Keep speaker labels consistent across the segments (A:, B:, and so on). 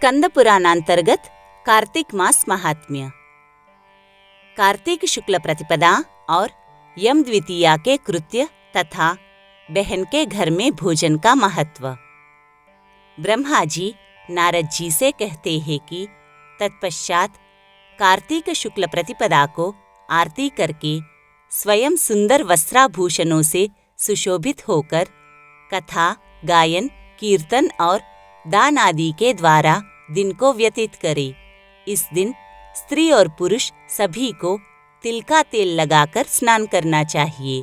A: स्कंद पुराणांतर्गत कार्तिक मास महात्म्य। कार्तिक शुक्ल प्रतिपदा और यम द्वितीया के कृत्य तथा बहन के घर में भोजन का महत्व। ब्रह्मा जी नारद जी से कहते हैं कि तत्पश्चात कार्तिक शुक्ल प्रतिपदा को आरती करके स्वयं सुंदर वस्त्राभूषणों से सुशोभित होकर कथा, गायन, कीर्तन और दान आदि के द्वारा दिन को व्यतीत करे। इस दिन स्त्री और पुरुष सभी को तिल का तेल लगाकर स्नान करना चाहिए।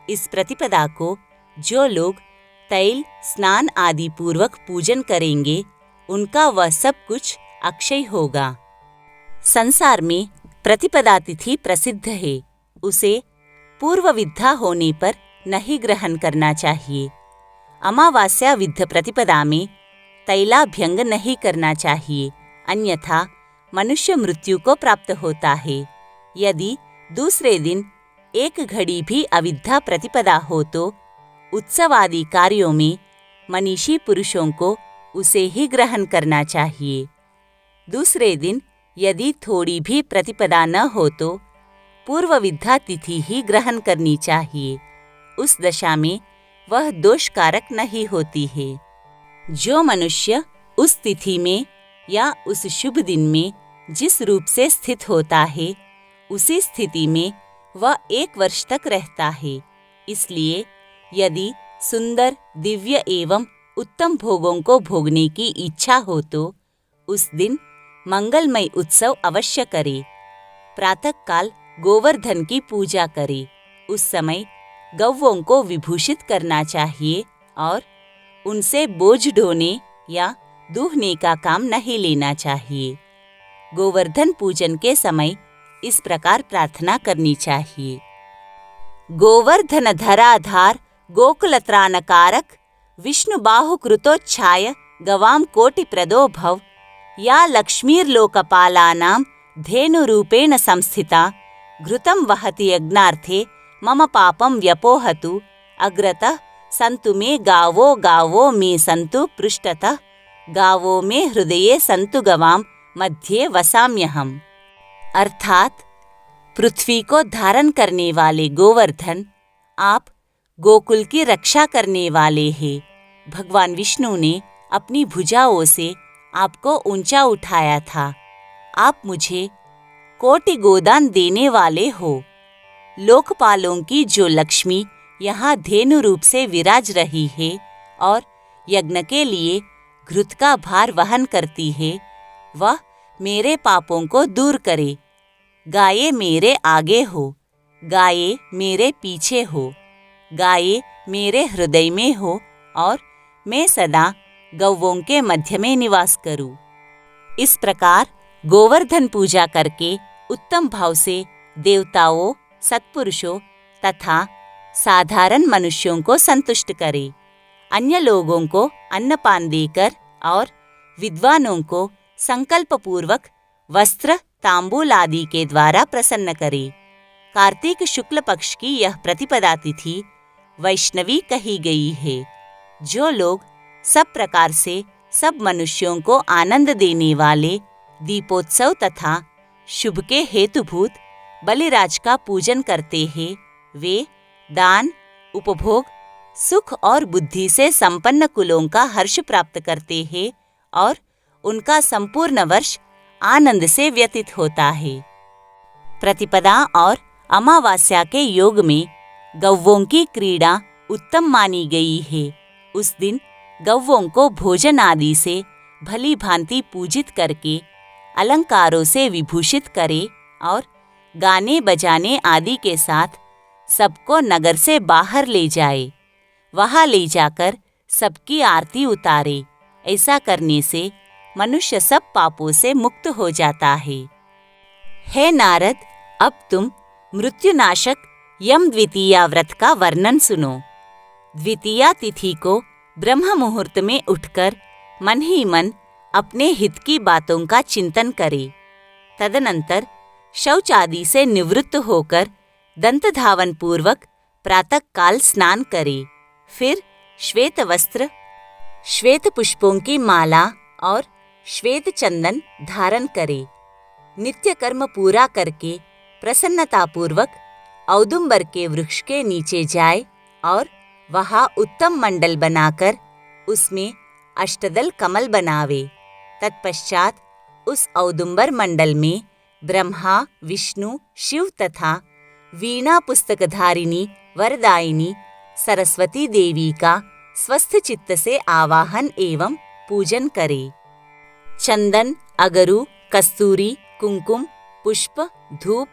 A: इस प्रतिपदा को जो लोग तैल स्नान आदि पूर्वक पूजन करेंगे उनका वह सब कुछ अक्षय होगा। संसार में प्रतिपदा तिथि प्रसिद्ध है, उसे पूर्व विद्या होने पर नहीं ग्रहण करना चाहिए। अमावास्या विद्ध प्रतिपदा में तैलाभ्यंग नहीं करना चाहिए, अन्यथा मनुष्य मृत्यु को प्राप्त होता है। यदि दूसरे दिन एक घड़ी भी अविद्या प्रतिपदा हो तो उत्सव आदि कार्यों में मनीषी पुरुषों को उसे ही ग्रहण करना चाहिए। दूसरे दिन यदि थोड़ी भी प्रतिपदा न हो तो पूर्व विद्या तिथि ही ग्रहण करनी चाहिए। उस दशा में वह दोषकारक नहीं होती है। जो मनुष्य उस तिथि में या उस शुभ दिन में जिस रूप से स्थित होता है उसी स्थिति में वह 1 वर्ष तक रहता है। इसलिए यदि सुंदर, दिव्य एवं उत्तम भोगों को भोगने की इच्छा हो तो उस दिन मंगलमय उत्सव अवश्य करे। प्रातःकाल गोवर्धन की पूजा करे। उस समय गौओं को विभूषित करना चाहिए और उनसे बोझ ढोने या दूहने का काम नहीं लेना चाहिए। गोवर्धन पूजन के समय इस प्रकार प्रार्थना करनी चाहिए। गोवर्धन धराधार गोकुलत्राणकारक विष्णु बाहु कृतोच्छाय गवाम कोटि प्रदो भव या लक्ष्मीर्लोकपालानां धेनुरूपेण संस्थिता घृतं वहति यज्ञार्थे मम पापं व्यपोहतु अग्रतः संतु मे गावो गावो मे संतु पृष्ठतः गावो मे हृदये संतु गवाम मध्ये वसाम्यहम्। अर्थात पृथ्वी को धारण करने वाले गोवर्धन, आप गोकुल की रक्षा करने वाले हैं। भगवान विष्णु ने अपनी भुजाओं से आपको ऊंचा उठाया था। आप मुझे कोटि गोदान देने वाले हो। लोकपालों की जो लक्ष्मी यहाँ धेनु रूप से विराज रही है और यज्ञ के लिए घृत का भार वहन करती है, वह मेरे पापों को दूर करे। गाये मेरे आगे हो, गाये मेरे पीछे हो, गाये मेरे हृदय में हो और मैं सदा गौओं के मध्य में निवास करूं। इस प्रकार गोवर्धन पूजा करके उत्तम भाव से देवताओं, सत्पुरुषों तथा साधारण मनुष्यों को संतुष्ट करे। अन्य लोगों को अन्नपान देकर और विद्वानों को संकल्प पूर्वक वस्त्र, तांबूल आदि के द्वारा प्रसन्न करे। कार्तिक शुक्ल पक्ष की यह प्रतिपदा तिथि वैष्णवी कही गई है। जो लोग सब प्रकार से सब मनुष्यों को आनंद देने वाले दीपोत्सव तथा शुभ के हेतुभूत बलिराज का पूजन करते हैं, वे दान, उपभोग, सुख और बुद्धि से संपन्न कुलों का हर्ष प्राप्त करते हैं और उनका संपूर्ण वर्ष आनंद से व्यतीत होता है। प्रतिपदा और अमावास्या के योग में गौओं की क्रीड़ा उत्तम मानी गई है। उस दिन गौओं को भोजन आदि से भली भांति पूजित करके अलंकारों से विभूषित करे और गाने बजाने आदि के साथ सबको नगर से बाहर ले जाए। वहां ले जाकर सबकी आरती उतारे। ऐसा करने से मनुष्य सब पापों से मुक्त हो जाता है। हे नारद, अब तुम मृत्युनाशक यम द्वितीया व्रत का वर्णन सुनो। द्वितीया तिथि को ब्रह्म मुहूर्त में उठकर मन ही मन अपने हित की बातों का चिंतन करे। तदनंतर शौच आदि से निवृत्त होकर दंत धावन पूर्वक प्रातःकाल स्नान करे। फिर श्वेत वस्त्र, श्वेत पुष्पों की माला और श्वेत चंदन धारण करे, नित्य कर्म पूरा करके प्रसन्नतापूर्वक औदुंबर के वृक्ष के नीचे जाए और वहां उत्तम मंडल बनाकर उसमें अष्टदल कमल बनावे। तत्पश्चात उस औदुंबर मंडल में ब्रह्मा, विष्णु, शिव तथा वीणा पुस्तकधारिणी वरदायिनी सरस्वती देवी का स्वस्थ चित्त से आवाहन एवं पूजन करे। चंदन, अगरू, कस्तूरी, कुंकुम, पुष्प, धूप,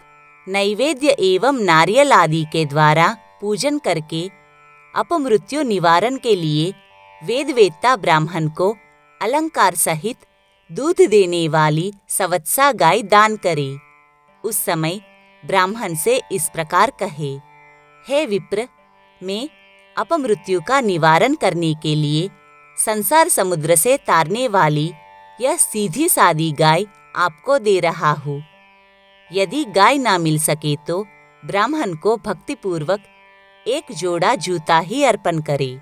A: नैवेद्य एवं नारियल आदि के द्वारा पूजन करके अपमृत्यु निवारण के लिए वेदवेत्ता ब्राह्मण को अलंकार सहित दूध देने वाली सवत्सा गाय दान करे। उस समय ब्राह्मण से इस प्रकार कहे, हे विप्र, मैं अपमृत्यु का निवारण करने के लिए संसार समुद्र से तारने वाली यह सीधी सादी गाय आपको दे रहा हूँ। यदि गाय ना मिल सके तो ब्राह्मण को भक्तिपूर्वक एक जोड़ा जूता ही अर्पण करे।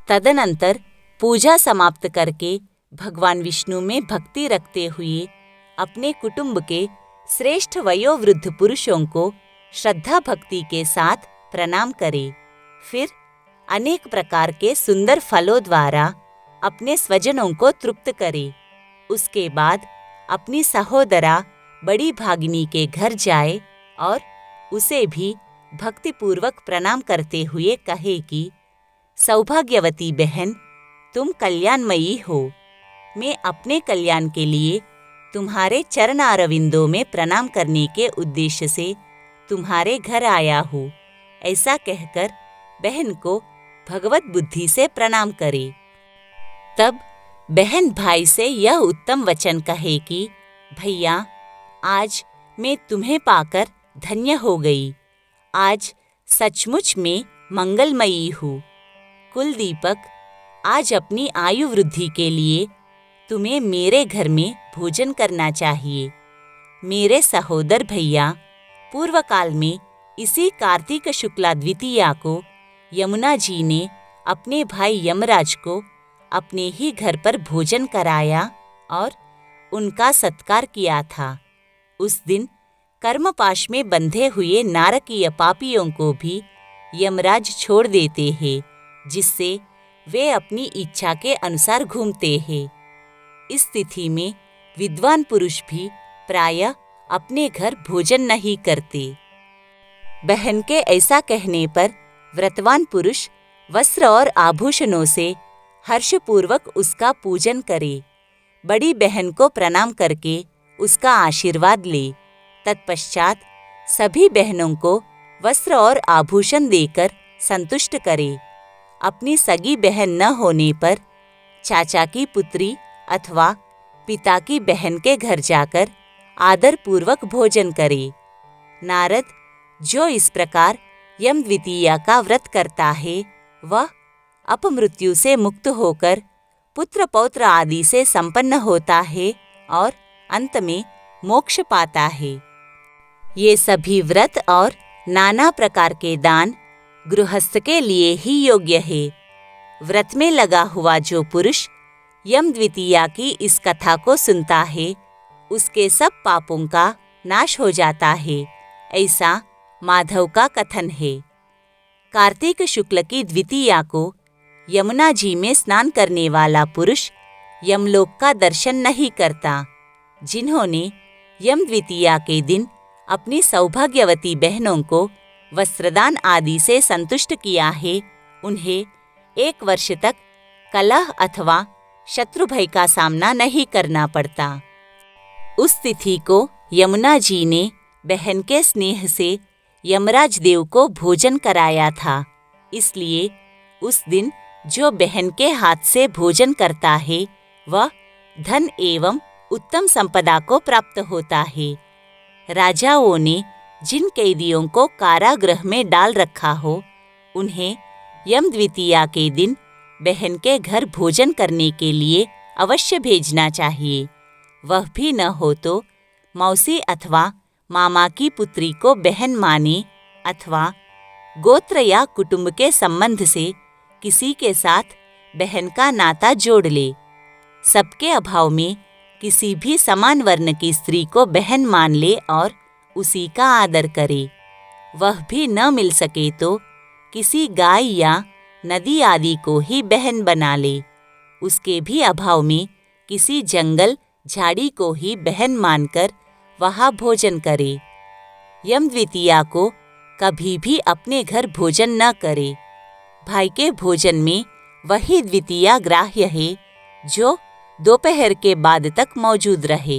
A: तदनंतर पूजा समाप्त करके भगवान विष्णु में भक्ति रखते हुए अपने कुटुंब के श्रेष्ठ वयोवृद्ध पुरुषों को श्रद्धा भक्ति के साथ प्रणाम करे। फिर अनेक प्रकार के सुंदर फलों द्वारा अपने स्वजनों को तृप्त करे। उसके बाद अपनी सहोदरा बड़ी भागिनी के घर जाए और उसे भी भक्तिपूर्वक प्रणाम करते हुए कहे कि सौभाग्यवती बहन, तुम कल्याणमयी हो। मैं अपने कल्याण के लिए तुम्हारे चरणारविंदों में प्रणाम करने के उद्देश्य से तुम्हारे घर आया हूँ। ऐसा कहकर बहन को भगवत बुद्धि से प्रणाम करे। तब बहन भाई से यह उत्तम वचन कहे कि भैया, आज मैं तुम्हें पाकर धन्य हो गई। आज सचमुच में मंगलमयी हूँ। कुलदीपक, आज अपनी आयु वृद्धि के लिए तुम्हें मेरे घर में भोजन करना चाहिए। मेरे सहोदर भैया, पूर्व काल में इसी कार्तिक शुक्ला द्वितीया को यमुना जी ने अपने भाई यमराज को अपने ही घर पर भोजन कराया और उनका सत्कार किया था। उस दिन कर्मपाश में बंधे हुए नारकीय पापियों को भी यमराज छोड़ देते हैं, जिससे वे अपनी इच्छा के अनुसार घूमते हैं। इस तिथि में विद्वान पुरुष भी प्रायः अपने घर भोजन नहीं करते। बहन के ऐसा कहने पर व्रतवान पुरुष वस्त्र और आभूषणों से हर्षपूर्वक उसका पूजन करे, बड़ी बहन को प्रणाम करके उसका आशीर्वाद ले। तत्पश्चात सभी बहनों को वस्त्र और आभूषण देकर संतुष्ट करे। अपनी सगी बहन न होने पर चाचा की पुत्री अथवा पिता की बहन के घर जाकर आदरपूर्वक भोजन करे। नारद, जो इस प्रकार यम द्वितीया का व्रत करता है, वह अपमृत्यु से मुक्त होकर पुत्र पौत्र आदि से संपन्न होता है और अंत में मोक्ष पाता है। ये सभी व्रत और नाना प्रकार के दान गृहस्थ के लिए ही योग्य है। व्रत में लगा हुआ जो पुरुष यम द्वितीया की इस कथा को सुनता है, उसके सब पापों का नाश हो जाता है, ऐसा माधव का कथन है। कार्तिक शुक्ल की द्वितीया को यमुना जी में स्नान करने वाला पुरुष यमलोक का दर्शन नहीं करता। जिन्होंने यम द्वितीया के दिन अपनी सौभाग्यवती बहनों को वस्त्रदान आदि से संतुष्ट किया है, उन्हें 1 वर्ष तक कलह अथवा शत्रु भय का सामना नहीं करना पड़ता। उस तिथि को यमुना जी ने बहन के स्नेह से यमराज देव को भोजन कराया था। इसलिए उस दिन जो बहन के हाथ से भोजन करता है, वह धन एवं उत्तम संपदा को प्राप्त होता है। राजाओं ने जिन कैदियों को कारागृह में डाल रखा हो, उन्हें यम द्वितीया के दिन बहन के घर भोजन करने के लिए अवश्य भेजना चाहिए। वह भी न हो तो मौसी अथवा मामा की पुत्री को बहन माने अथवा गोत्र या कुटुंब के संबंध से किसी के साथ बहन का नाता जोड़ ले। सबके अभाव में किसी भी समान वर्ण की स्त्री को बहन मान ले और उसी का आदर करे। वह भी न मिल सके तो किसी गाय या नदी आदि को ही बहन बना ले। उसके भी अभाव में किसी जंगल झाड़ी को ही बहन मानकर वहाँ भोजन करे। यम द्वितीया को कभी भी अपने घर भोजन न करे। भाई के भोजन में वही द्वितीया ग्राह्य है जो दोपहर के बाद तक मौजूद रहे।